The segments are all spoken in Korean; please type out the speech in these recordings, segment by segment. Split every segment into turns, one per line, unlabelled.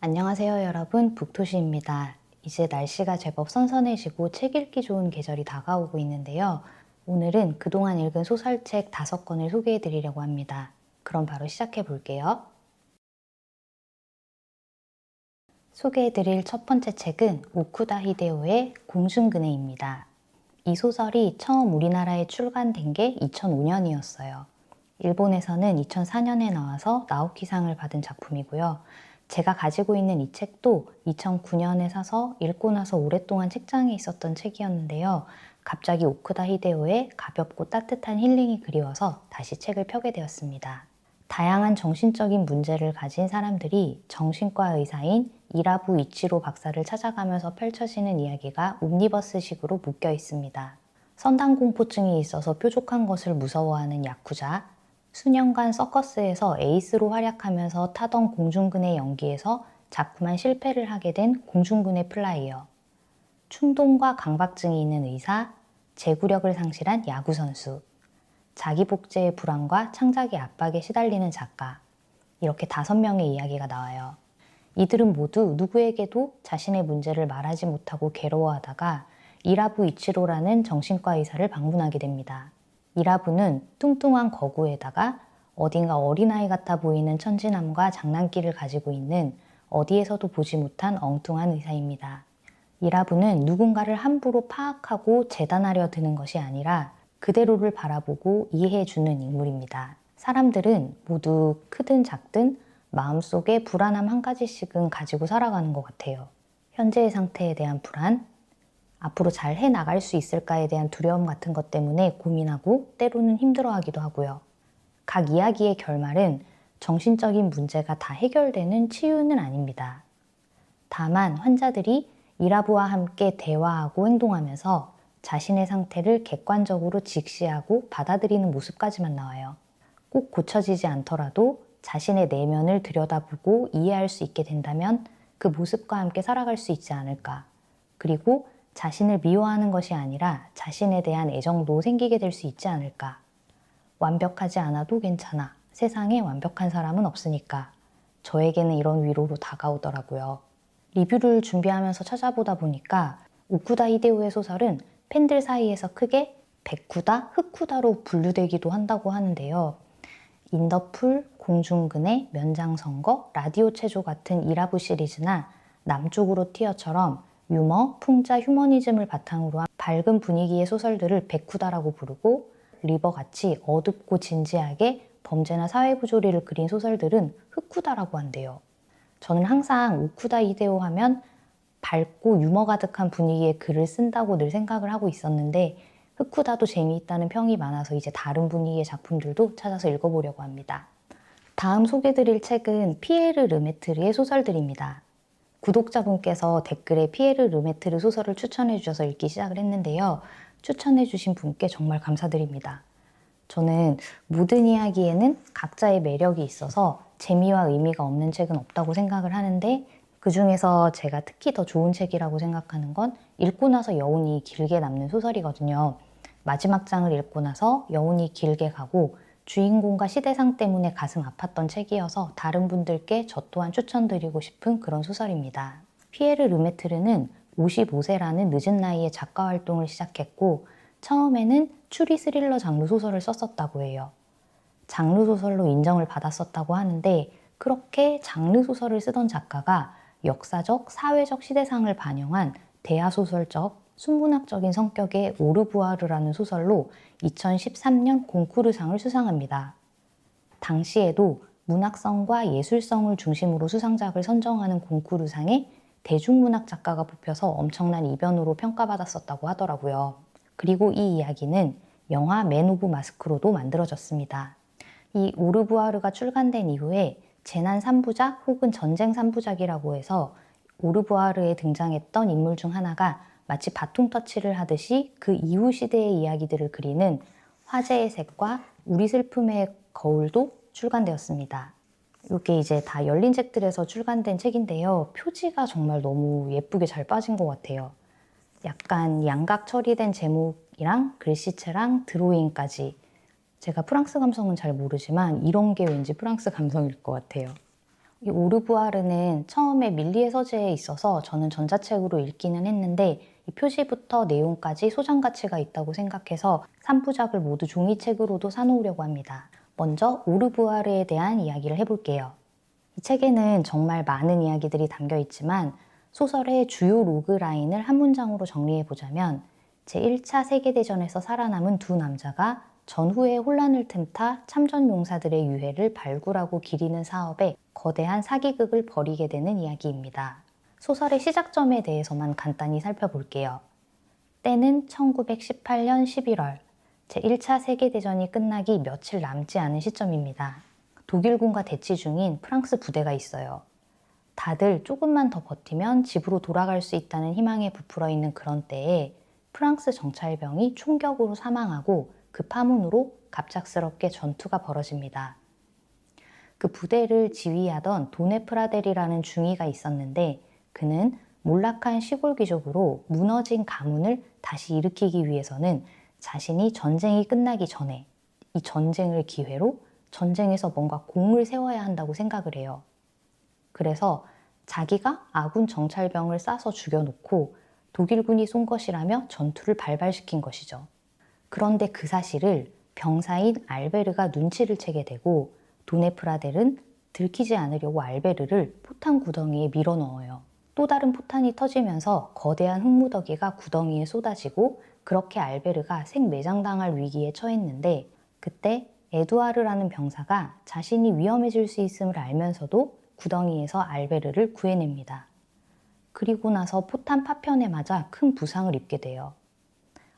안녕하세요 여러분, 북토시입니다. 이제 날씨가 제법 선선해지고 책 읽기 좋은 계절이 다가오고 있는데요. 오늘은 그동안 읽은 소설책 5권을 소개해 드리려고 합니다. 그럼 바로 시작해 볼게요. 소개해 드릴 첫 번째 책은 오쿠다 히데오의 공중근해입니다. 이 소설이 처음 우리나라에 출간된 게 2005년이었어요. 일본에서는 2004년에 나와서 나오키상을 받은 작품이고요. 제가 가지고 있는 이 책도 2009년에 사서 읽고 나서 오랫동안 책장에 있었던 책이었는데요. 갑자기 오쿠다 히데오의 가볍고 따뜻한 힐링이 그리워서 다시 책을 펴게 되었습니다. 다양한 정신적인 문제를 가진 사람들이 정신과 의사인 이라부 이치로 박사를 찾아가면서 펼쳐지는 이야기가 옴니버스식으로 묶여 있습니다. 선당공포증이 있어서 뾰족한 것을 무서워하는 야쿠자, 수년간 서커스에서 에이스로 활약하면서 타던 공중근의 연기에서 자꾸만 실패를 하게 된 공중근의 플라이어, 충동과 강박증이 있는 의사, 제구력을 상실한 야구선수, 자기 복제의 불안과 창작의 압박에 시달리는 작가, 이렇게 5명의 이야기가 나와요. 이들은 모두 누구에게도 자신의 문제를 말하지 못하고 괴로워하다가 이라부 이치로라는 정신과 의사를 방문하게 됩니다. 이라부는 뚱뚱한 거구에다가 어딘가 어린아이 같아 보이는 천진함과 장난기를 가지고 있는 어디에서도 보지 못한 엉뚱한 의사입니다. 이라부는 누군가를 함부로 파악하고 재단하려 드는 것이 아니라 그대로를 바라보고 이해해주는 인물입니다. 사람들은 모두 크든 작든 마음속에 불안함 한 가지씩은 가지고 살아가는 것 같아요. 현재의 상태에 대한 불안, 앞으로 잘 해나갈 수 있을까에 대한 두려움 같은 것 때문에 고민하고 때로는 힘들어하기도 하고요. 각 이야기의 결말은 정신적인 문제가 다 해결되는 치유는 아닙니다. 다만 환자들이 이라부와 함께 대화하고 행동하면서 자신의 상태를 객관적으로 직시하고 받아들이는 모습까지만 나와요. 꼭 고쳐지지 않더라도 자신의 내면을 들여다보고 이해할 수 있게 된다면 그 모습과 함께 살아갈 수 있지 않을까. 그리고 자신을 미워하는 것이 아니라 자신에 대한 애정도 생기게 될 수 있지 않을까. 완벽하지 않아도 괜찮아. 세상에 완벽한 사람은 없으니까. 저에게는 이런 위로로 다가오더라고요. 리뷰를 준비하면서 찾아보다 보니까 오쿠다 히데오의 소설은 팬들 사이에서 크게 백쿠다, 흑쿠다로 분류되기도 한다고 하는데요. 인더풀, 공중근해, 면장선거, 라디오 체조 같은 이라부 시리즈나 남쪽으로 튀어처럼 유머, 풍자, 휴머니즘을 바탕으로 한 밝은 분위기의 소설들을 백쿠다라고 부르고 리버같이 어둡고 진지하게 범죄나 사회부조리를 그린 소설들은 흑쿠다라고 한대요. 저는 항상 오쿠다 히데오 하면 밝고 유머 가득한 분위기의 글을 쓴다고 늘 생각을 하고 있었는데 흑쿠다도 재미있다는 평이 많아서 이제 다른 분위기의 작품들도 찾아서 읽어보려고 합니다. 다음 소개드릴 책은 피에르 르메트르의 소설들입니다. 구독자분께서 댓글에 피에르 르메트르 소설을 추천해 주셔서 읽기 시작을 했는데요. 추천해 주신 분께 정말 감사드립니다. 저는 모든 이야기에는 각자의 매력이 있어서 재미와 의미가 없는 책은 없다고 생각을 하는데 그 중에서 제가 특히 더 좋은 책이라고 생각하는 건 읽고 나서 여운이 길게 남는 소설이거든요. 마지막 장을 읽고 나서 여운이 길게 가고 주인공과 시대상 때문에 가슴 아팠던 책이어서 다른 분들께 저 또한 추천드리고 싶은 그런 소설입니다. 피에르 르메트르는 55세라는 늦은 나이에 작가 활동을 시작했고 처음에는 추리 스릴러 장르 소설을 썼었다고 해요. 장르 소설로 인정을 받았었다고 하는데 그렇게 장르 소설을 쓰던 작가가 역사적, 사회적 시대상을 반영한 대하소설적, 순문학적인 성격의 오르부아르라는 소설로 2013년 곤쿠르상을 수상합니다. 당시에도 문학성과 예술성을 중심으로 수상작을 선정하는 곤쿠르상에 대중문학 작가가 뽑혀서 엄청난 이변으로 평가받았었다고 하더라고요. 그리고 이 이야기는 영화 맨 오브 마스크로도 만들어졌습니다. 이 오르부아르가 출간된 이후에 재난 3부작 혹은 전쟁 3부작이라고 해서 오르부아르에 등장했던 인물 중 하나가 마치 바통 터치를 하듯이 그 이후 시대의 이야기들을 그리는 화제의 색과 우리 슬픔의 거울도 출간되었습니다. 이게 이제 다 열린 책들에서 출간된 책인데요. 표지가 정말 너무 예쁘게 잘 빠진 것 같아요. 약간 양각 처리된 제목이랑 글씨체랑 드로잉까지 제가 프랑스 감성은 잘 모르지만 이런 게 왠지 프랑스 감성일 것 같아요. 이 오르부아르는 처음에 밀리의 서재에 있어서 저는 전자책으로 읽기는 했는데 이 표지부터 내용까지 소장 가치가 있다고 생각해서 3부작을 모두 종이책으로도 사놓으려고 합니다. 먼저 오르부아르에 대한 이야기를 해볼게요. 이 책에는 정말 많은 이야기들이 담겨 있지만 소설의 주요 로그라인을 한 문장으로 정리해보자면 제1차 세계대전에서 살아남은 두 남자가 전후의 혼란을 틈타 참전용사들의 유해를 발굴하고 기리는 사업에 거대한 사기극을 벌이게 되는 이야기입니다. 소설의 시작점에 대해서만 간단히 살펴볼게요. 때는 1918년 11월, 제1차 세계대전이 끝나기 며칠 남지 않은 시점입니다. 독일군과 대치 중인 프랑스 부대가 있어요. 다들 조금만 더 버티면 집으로 돌아갈 수 있다는 희망에 부풀어 있는 그런 때에 프랑스 정찰병이 총격으로 사망하고 그 파문으로 갑작스럽게 전투가 벌어집니다. 그 부대를 지휘하던 도네프라델이라는 중위가 있었는데 그는 몰락한 시골 귀족으로 무너진 가문을 다시 일으키기 위해서는 자신이 전쟁이 끝나기 전에 이 전쟁을 기회로 전쟁에서 뭔가 공을 세워야 한다고 생각을 해요. 그래서 자기가 아군 정찰병을 쏴서 죽여놓고 독일군이 쏜 것이라며 전투를 발발시킨 것이죠. 그런데 그 사실을 병사인 알베르가 눈치를 채게 되고 도네프라델은 들키지 않으려고 알베르를 포탄 구덩이에 밀어 넣어요. 또 다른 포탄이 터지면서 거대한 흙무더기가 구덩이에 쏟아지고 그렇게 알베르가 생매장당할 위기에 처했는데 그때 에두아르라는 병사가 자신이 위험해질 수 있음을 알면서도 구덩이에서 알베르를 구해냅니다. 그리고 나서 포탄 파편에 맞아 큰 부상을 입게 돼요.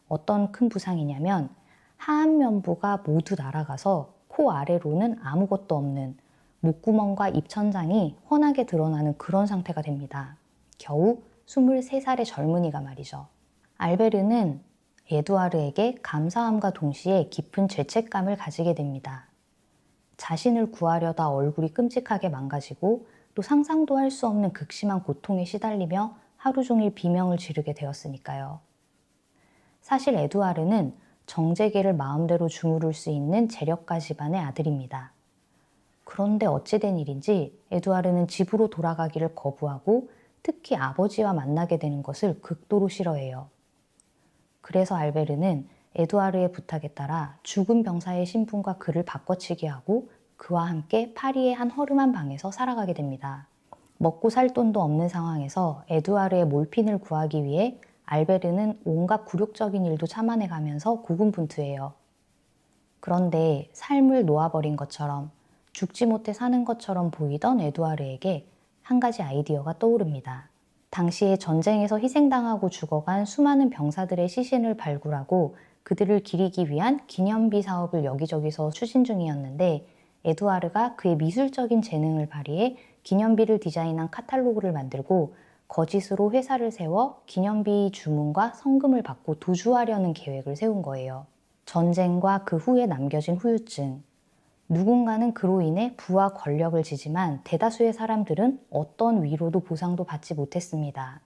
어떤 큰 부상이냐면 하안면부가 모두 날아가서 코 아래로는 아무것도 없는 목구멍과 입천장이 훤하게 드러나는 그런 상태가 됩니다. 겨우 23살의 젊은이가 말이죠. 알베르는 에두아르에게 감사함과 동시에 깊은 죄책감을 가지게 됩니다. 자신을 구하려다 얼굴이 끔찍하게 망가지고 또 상상도 할 수 없는 극심한 고통에 시달리며 하루 종일 비명을 지르게 되었으니까요. 사실 에두아르는 정재계를 마음대로 주무를 수 있는 재력가 집안의 아들입니다. 그런데 어찌된 일인지 에두아르는 집으로 돌아가기를 거부하고 특히 아버지와 만나게 되는 것을 극도로 싫어해요. 그래서 알베르는 에두아르의 부탁에 따라 죽은 병사의 신분과 그를 바꿔치기 하고 그와 함께 파리의 한 허름한 방에서 살아가게 됩니다. 먹고 살 돈도 없는 상황에서 에두아르의 몰핀을 구하기 위해 알베르는 온갖 굴욕적인 일도 참아내가면서 고군분투해요. 그런데 삶을 놓아버린 것처럼 죽지 못해 사는 것처럼 보이던 에두아르에게 한 가지 아이디어가 떠오릅니다. 당시에 전쟁에서 희생당하고 죽어간 수많은 병사들의 시신을 발굴하고 그들을 기리기 위한 기념비 사업을 여기저기서 추진 중이었는데 에두아르가 그의 미술적인 재능을 발휘해 기념비를 디자인한 카탈로그를 만들고 거짓으로 회사를 세워 기념비 주문과 성금을 받고 도주하려는 계획을 세운 거예요. 전쟁과 그 후에 남겨진 후유증. 누군가는 그로 인해 부와 권력을 지지만 대다수의 사람들은 어떤 위로도 보상도 받지 못했습니다.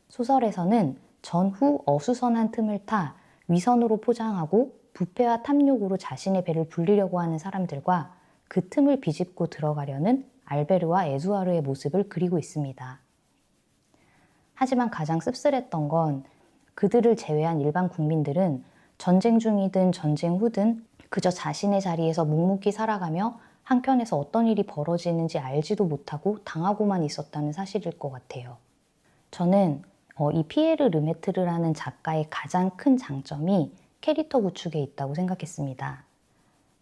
소설에서는 전후 어수선한 틈을 타 위선으로 포장하고 부패와 탐욕으로 자신의 배를 불리려고 하는 사람들과 그 틈을 비집고 들어가려는 알베르와 에두아르의 모습을 그리고 있습니다. 하지만 가장 씁쓸했던 건 그들을 제외한 일반 국민들은 전쟁 중이든 전쟁 후든 그저 자신의 자리에서 묵묵히 살아가며 한켠에서 어떤 일이 벌어지는지 알지도 못하고 당하고만 있었다는 사실일 것 같아요. 저는 이 피에르 르메트르라는 작가의 가장 큰 장점이 캐릭터 구축에 있다고 생각했습니다.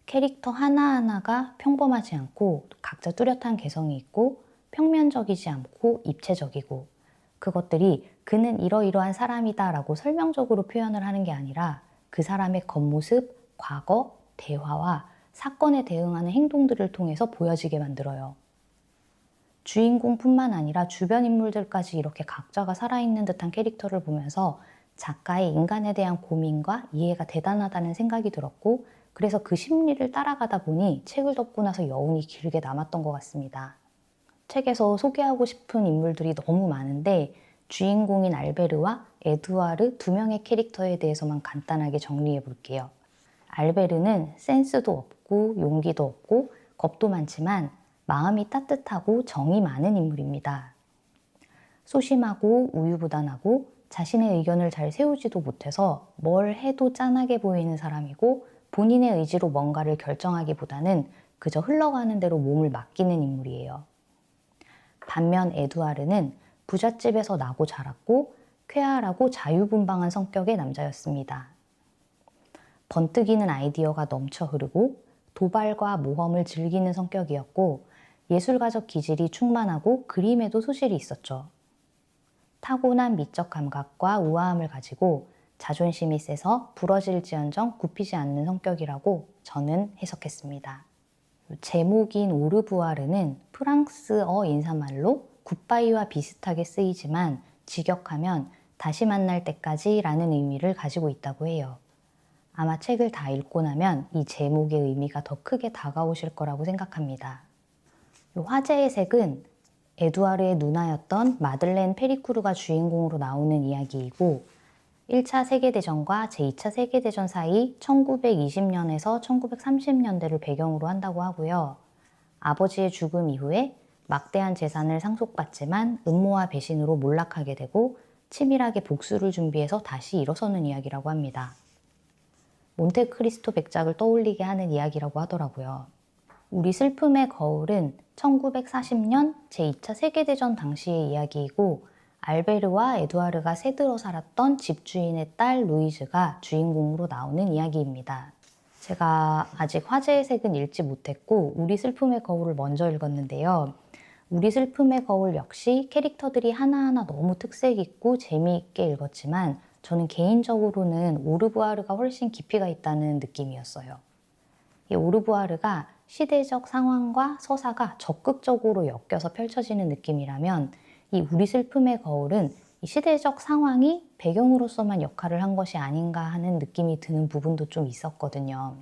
캐릭터 하나하나가 평범하지 않고 각자 뚜렷한 개성이 있고 평면적이지 않고 입체적이고 그것들이 그는 이러이러한 사람이다 라고 설명적으로 표현을 하는 게 아니라 그 사람의 겉모습, 과거, 대화와 사건에 대응하는 행동들을 통해서 보여지게 만들어요. 주인공뿐만 아니라 주변 인물들까지 이렇게 각자가 살아있는 듯한 캐릭터를 보면서 작가의 인간에 대한 고민과 이해가 대단하다는 생각이 들었고 그래서 그 심리를 따라가다 보니 책을 덮고 나서 여운이 길게 남았던 것 같습니다. 책에서 소개하고 싶은 인물들이 너무 많은데 주인공인 알베르와 에두아르 두 명의 캐릭터에 대해서만 간단하게 정리해 볼게요. 알베르는 센스도 없고 용기도 없고 겁도 많지만 마음이 따뜻하고 정이 많은 인물입니다. 소심하고 우유부단하고 자신의 의견을 잘 세우지도 못해서 뭘 해도 짠하게 보이는 사람이고 본인의 의지로 뭔가를 결정하기보다는 그저 흘러가는 대로 몸을 맡기는 인물이에요. 반면 에두아르는 부잣집에서 나고 자랐고 쾌활하고 자유분방한 성격의 남자였습니다. 번뜩이는 아이디어가 넘쳐 흐르고 도발과 모험을 즐기는 성격이었고 예술가적 기질이 충만하고 그림에도 소질이 있었죠. 타고난 미적 감각과 우아함을 가지고 자존심이 세서 부러질지언정 굽히지 않는 성격이라고 저는 해석했습니다. 제목인 오르부아르는 프랑스어 인사말로 굿바이와 비슷하게 쓰이지만 직역하면 다시 만날 때까지 라는 의미를 가지고 있다고 해요. 아마 책을 다 읽고 나면 이 제목의 의미가 더 크게 다가오실 거라고 생각합니다. 화제의 색은 에두아르의 누나였던 마들렌 페리쿠르가 주인공으로 나오는 이야기이고 1차 세계대전과 제2차 세계대전 사이 1920년에서 1930년대를 배경으로 한다고 하고요. 아버지의 죽음 이후에 막대한 재산을 상속받지만 음모와 배신으로 몰락하게 되고 치밀하게 복수를 준비해서 다시 일어서는 이야기라고 합니다. 몬테크리스토 백작을 떠올리게 하는 이야기라고 하더라고요. 우리 슬픔의 거울은 1940년 제2차 세계대전 당시의 이야기이고 알베르와 에두아르가 새들어 살았던 집주인의 딸 루이즈가 주인공으로 나오는 이야기입니다. 제가 아직 화제의 색은 읽지 못했고 우리 슬픔의 거울을 먼저 읽었는데요. 우리 슬픔의 거울 역시 캐릭터들이 하나하나 너무 특색 있고 재미있게 읽었지만 저는 개인적으로는 오르부아르가 훨씬 깊이가 있다는 느낌이었어요. 이 오르부아르가 시대적 상황과 서사가 적극적으로 엮여서 펼쳐지는 느낌이라면 이 우리 슬픔의 거울은 이 시대적 상황이 배경으로서만 역할을 한 것이 아닌가 하는 느낌이 드는 부분도 좀 있었거든요.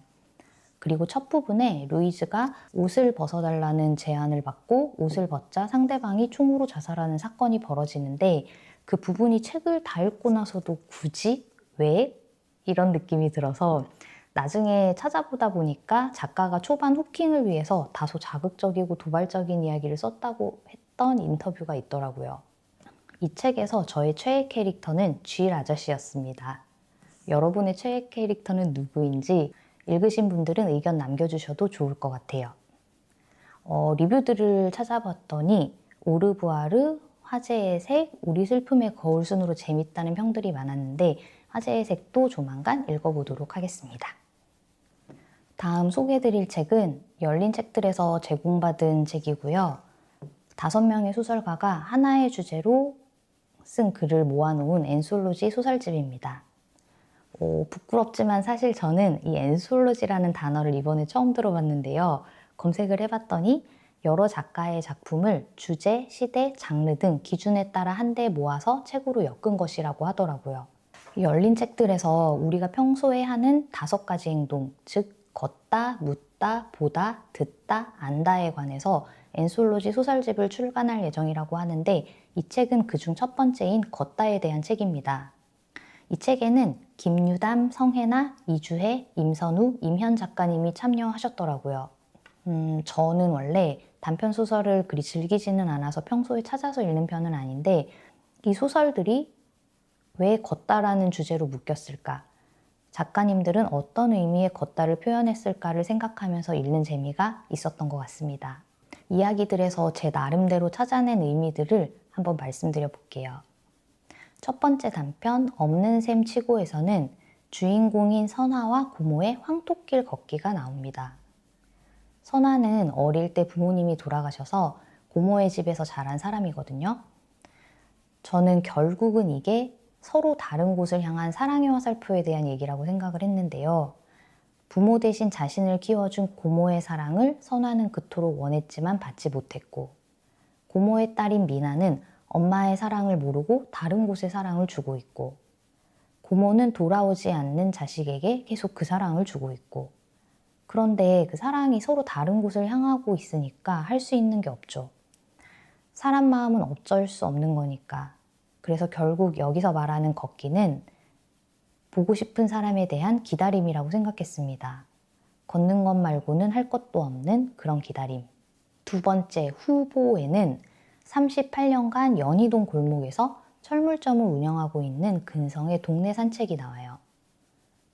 그리고 첫 부분에 루이즈가 옷을 벗어달라는 제안을 받고 옷을 벗자 상대방이 총으로 자살하는 사건이 벌어지는데 그 부분이 책을 다 읽고 나서도 굳이? 왜? 이런 느낌이 들어서 나중에 찾아보다 보니까 작가가 초반 후킹을 위해서 다소 자극적이고 도발적인 이야기를 썼다고 했던 인터뷰가 있더라고요. 이 책에서 저의 최애 캐릭터는 쥐 아저씨였습니다. 여러분의 최애 캐릭터는 누구인지 읽으신 분들은 의견 남겨주셔도 좋을 것 같아요. 리뷰들을 찾아봤더니 오르부아르, 화제의 색, 우리 슬픔의 거울 순으로 재밌다는 평들이 많았는데 화제의 색도 조만간 읽어보도록 하겠습니다. 다음 소개해드릴 책은 열린 책들에서 제공받은 책이고요. 5명의 소설가가 하나의 주제로 쓴 글을 모아놓은 엔솔로지 소설집입니다. 부끄럽지만 사실 저는 이 엔솔로지라는 단어를 이번에 처음 들어봤는데요. 검색을 해봤더니 여러 작가의 작품을 주제, 시대, 장르 등 기준에 따라 한데 모아서 책으로 엮은 것이라고 하더라고요. 열린 책들에서 우리가 평소에 하는 5가지 행동, 즉 걷다, 묻다, 보다, 듣다, 안다에 관해서 엔솔로지 소설집을 출간할 예정이라고 하는데 이 책은 그중 첫 번째인 걷다에 대한 책입니다. 이 책에는 김유담, 성혜나, 이주혜, 임선우, 임현 작가님이 참여하셨더라고요. 저는 원래 단편소설을 그리 즐기지는 않아서 평소에 찾아서 읽는 편은 아닌데 이 소설들이 왜 걷다라는 주제로 묶였을까? 작가님들은 어떤 의미의 걷다를 표현했을까를 생각하면서 읽는 재미가 있었던 것 같습니다. 이야기들에서 제 나름대로 찾아낸 의미들을 한번 말씀드려 볼게요. 첫 번째 단편 없는 셈 치고에서는 주인공인 선아와 고모의 황토길 걷기가 나옵니다. 선아는 어릴 때 부모님이 돌아가셔서 고모의 집에서 자란 사람이거든요. 저는 결국은 이게 서로 다른 곳을 향한 사랑의 화살표에 대한 얘기라고 생각을 했는데요. 부모 대신 자신을 키워준 고모의 사랑을 선아는 그토록 원했지만 받지 못했고 고모의 딸인 미나는 엄마의 사랑을 모르고 다른 곳에 사랑을 주고 있고 고모는 돌아오지 않는 자식에게 계속 그 사랑을 주고 있고 그런데 그 사랑이 서로 다른 곳을 향하고 있으니까 할 수 있는 게 없죠. 사람 마음은 어쩔 수 없는 거니까. 그래서 결국 여기서 말하는 걷기는 보고 싶은 사람에 대한 기다림이라고 생각했습니다. 걷는 것 말고는 할 것도 없는 그런 기다림. 두 번째 후보에는 38년간 연희동 골목에서 철물점을 운영하고 있는 근성의 동네 산책이 나와요.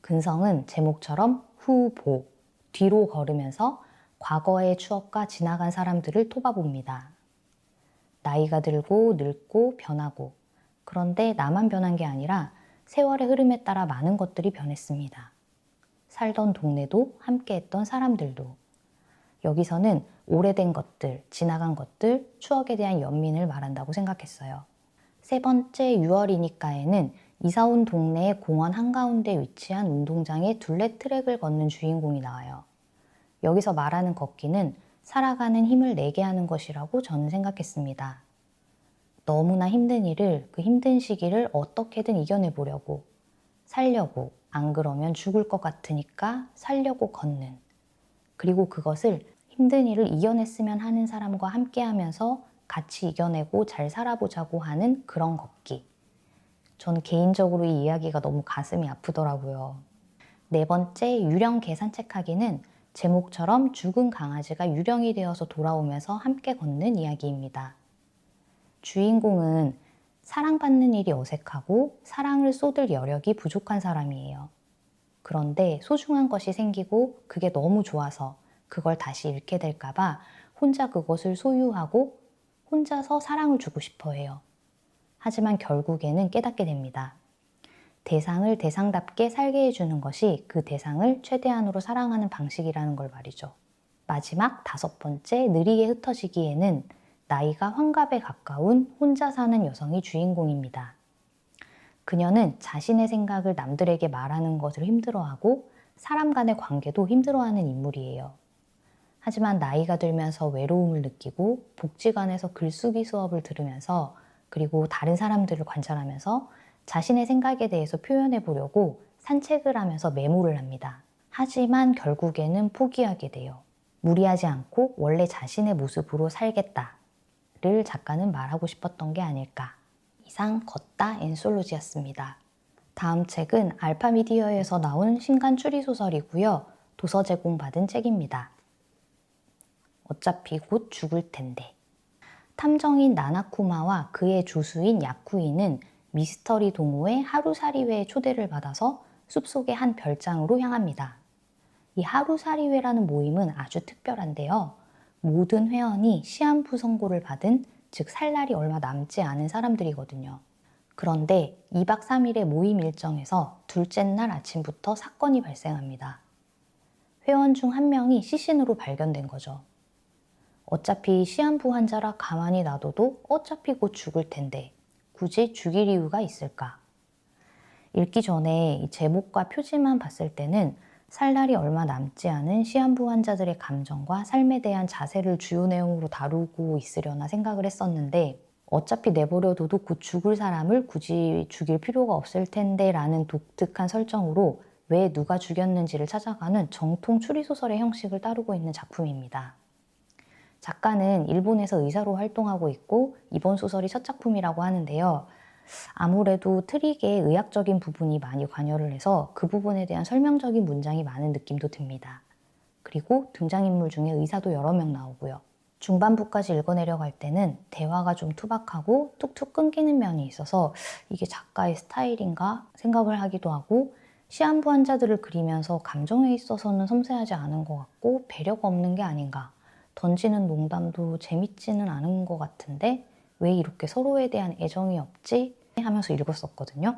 근성은 제목처럼 후보, 뒤로 걸으면서 과거의 추억과 지나간 사람들을 톱아봅니다. 나이가 들고 늙고 변하고, 그런데 나만 변한 게 아니라 세월의 흐름에 따라 많은 것들이 변했습니다. 살던 동네도 함께했던 사람들도. 여기서는 오래된 것들, 지나간 것들, 추억에 대한 연민을 말한다고 생각했어요. 세 번째 6월이니까에는 이사온 동네의 공원 한가운데 위치한 운동장에 둘레 트랙을 걷는 주인공이 나와요. 여기서 말하는 걷기는 살아가는 힘을 내게 하는 것이라고 저는 생각했습니다. 너무나 힘든 일을, 그 힘든 시기를 어떻게든 이겨내보려고, 살려고, 안 그러면 죽을 것 같으니까 살려고 걷는. 그리고 그것을 힘든 일을 이겨냈으면 하는 사람과 함께 하면서 같이 이겨내고 잘 살아보자고 하는 그런 걷기. 저는 개인적으로 이 이야기가 너무 가슴이 아프더라고요. 네 번째, 유령 개산책하기는 제목처럼 죽은 강아지가 유령이 되어서 돌아오면서 함께 걷는 이야기입니다. 주인공은 사랑받는 일이 어색하고 사랑을 쏟을 여력이 부족한 사람이에요. 그런데 소중한 것이 생기고 그게 너무 좋아서 그걸 다시 잃게 될까봐 혼자 그것을 소유하고 혼자서 사랑을 주고 싶어 해요. 하지만 결국에는 깨닫게 됩니다. 대상을 대상답게 살게 해주는 것이 그 대상을 최대한으로 사랑하는 방식이라는 걸 말이죠. 마지막 다섯 번째, 느리게 흩어지기에는 나이가 환갑에 가까운 혼자 사는 여성이 주인공입니다. 그녀는 자신의 생각을 남들에게 말하는 것을 힘들어하고 사람 간의 관계도 힘들어하는 인물이에요. 하지만 나이가 들면서 외로움을 느끼고 복지관에서 글쓰기 수업을 들으면서 그리고 다른 사람들을 관찰하면서 자신의 생각에 대해서 표현해 보려고 산책을 하면서 메모를 합니다. 하지만 결국에는 포기하게 돼요. 무리하지 않고 원래 자신의 모습으로 살겠다를 작가는 말하고 싶었던 게 아닐까. 이상 걷다 엔솔로지였습니다. 다음 책은 알파미디어에서 나온 신간 추리소설이고요. 도서 제공받은 책입니다. 어차피 곧 죽을 텐데. 탐정인 나나쿠마와 그의 조수인 야쿠이는 미스터리 동호회 하루살이회에 초대를 받아서 숲속의 한 별장으로 향합니다. 이 하루살이회라는 모임은 아주 특별한데요. 모든 회원이 시한부 선고를 받은, 즉 살 날이 얼마 남지 않은 사람들이거든요. 그런데 2박 3일의 모임 일정에서 둘째 날 아침부터 사건이 발생합니다. 회원 중 한 명이 시신으로 발견된 거죠. 어차피 시한부 환자라 가만히 놔둬도 어차피 곧 죽을 텐데 굳이 죽일 이유가 있을까? 읽기 전에 이 제목과 표지만 봤을 때는 살 날이 얼마 남지 않은 시한부 환자들의 감정과 삶에 대한 자세를 주요 내용으로 다루고 있으려나 생각을 했었는데 어차피 내버려둬도 곧 죽을 사람을 굳이 죽일 필요가 없을 텐데 라는 독특한 설정으로 왜 누가 죽였는지를 찾아가는 정통 추리소설의 형식을 따르고 있는 작품입니다. 작가는 일본에서 의사로 활동하고 있고 이번 소설이 첫 작품이라고 하는데요. 아무래도 트릭에 의학적인 부분이 많이 관여를 해서 그 부분에 대한 설명적인 문장이 많은 느낌도 듭니다. 그리고 등장인물 중에 의사도 여러 명 나오고요. 중반부까지 읽어내려갈 때는 대화가 좀 투박하고 툭툭 끊기는 면이 있어서 이게 작가의 스타일인가 생각을 하기도 하고 시한부 환자들을 그리면서 감정에 있어서는 섬세하지 않은 것 같고 배려가 없는 게 아닌가. 던지는 농담도 재밌지는 않은 것 같은데 왜 이렇게 서로에 대한 애정이 없지? 하면서 읽었었거든요.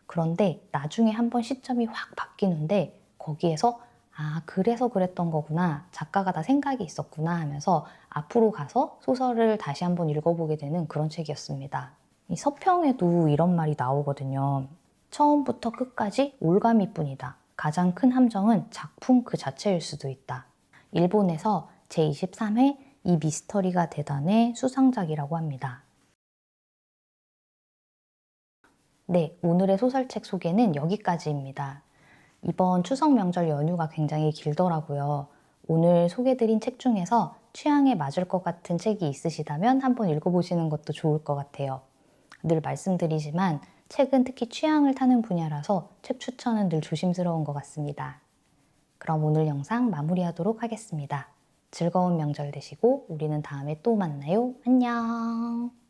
그런데 나중에 한번 시점이 확 바뀌는데 거기에서 아, 그래서 그랬던 거구나. 작가가 다 생각이 있었구나 하면서 앞으로 가서 소설을 다시 한번 읽어보게 되는 그런 책이었습니다. 이 서평에도 이런 말이 나오거든요. 처음부터 끝까지 올가미뿐이다. 가장 큰 함정은 작품 그 자체일 수도 있다. 일본에서 제23회 이 미스터리가 대단의 수상작이라고 합니다. 네, 오늘의 소설책 소개는 여기까지입니다. 이번 추석 명절 연휴가 굉장히 길더라고요. 오늘 소개드린 책 중에서 취향에 맞을 것 같은 책이 있으시다면 한번 읽어보시는 것도 좋을 것 같아요. 늘 말씀드리지만 책은 특히 취향을 타는 분야라서 책 추천은 늘 조심스러운 것 같습니다. 그럼 오늘 영상 마무리하도록 하겠습니다. 즐거운 명절 되시고 우리는 다음에 또 만나요. 안녕.